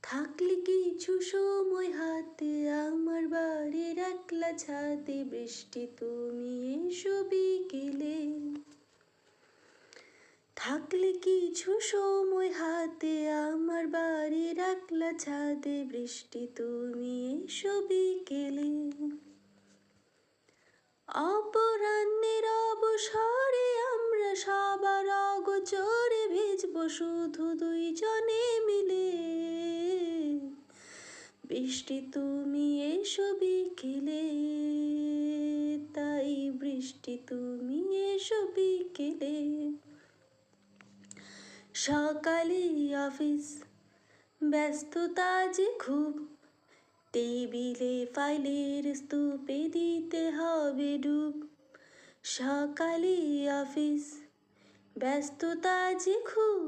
থাকলে কিছু সময় হাতে আমার বাড়ির একলা ছাদে, বৃষ্টি তুমি এসো বিকেলে। থাকলে কিছু সময় হাতে আমার বাড়ির একলা ছাদে, বৃষ্টি তুমি এসো বিকেলে। অপরাহ্নের অবসরে আমরা সবার অগোচরে ভিজবো শুধু দুইজনে মিলে। বৃষ্টি তুমি এসো বিকেলে, তাই বৃষ্টি তুমি এসো বিকেলে। সকালে অফিস ব্যস্ততা যে খুব, টেবিলে ফাইলের স্তূপে দিতে হবে ডুব। সকালে অফিস ব্যস্ততা যে খুব,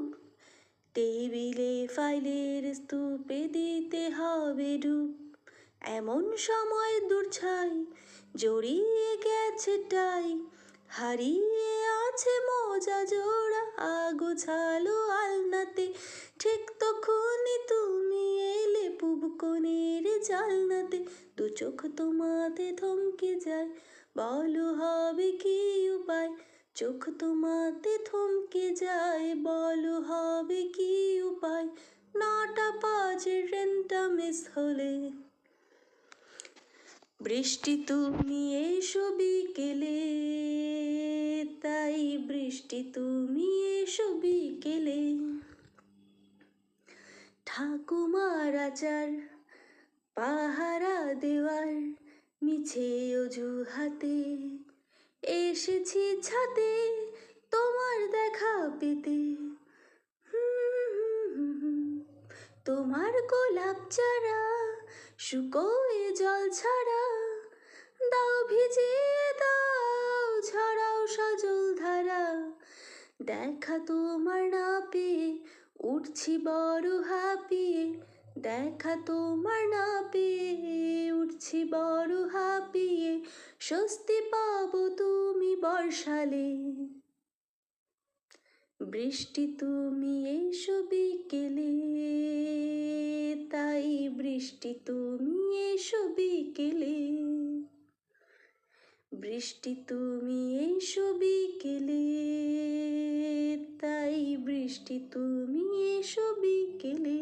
টেবিলে ফাইলের স্তূপে দিতে হবে ডুব। এমন সময় দূরছাই জড়িয়ে গেছে টাই, হারিয়ে আছে মোজা জোড়া আগোছালো আলনাতে। ঠিক তখনই তুমি এলে পূব কোণের জালনাতে, দু চোখ তোমাতে থমকে যায়, বলো হবে কি উপায়। চোখ তোমাতে থমকে যায়, বলো হবে কি উপায়। 9:05 ট্রেনটা মিস হলে, বৃষ্টি তুমি এসো বিকেলে, তাই বৃষ্টি তুমি এসো বিকেলে। ঠাকুমার আচার পাহারা দেওয়ার মিছে অজুহাতে, এসেছি ছাদে তোমার দেখা পেতে। তোমার গোলাপ চারা শুকোয় জল ছাড়া, দাও ভিজিয়ে দাও ছড়াও সজল ধারা। দেখা তোমার না পেয়ে উঠছি বড় হাঁপিয়ে, দেখা তোমার না পেয়ে উঠছি বড় হাঁপিয়ে। স্বস্তি পাবো তুমি বর্ষালে, বৃষ্টি তুমি এসো বিকেলে, তাই বৃষ্টি তুমি এসো বিকেলে। বৃষ্টি তুমি এসো বিকেলে, তাই বৃষ্টি তুমি এসো বিকেলে।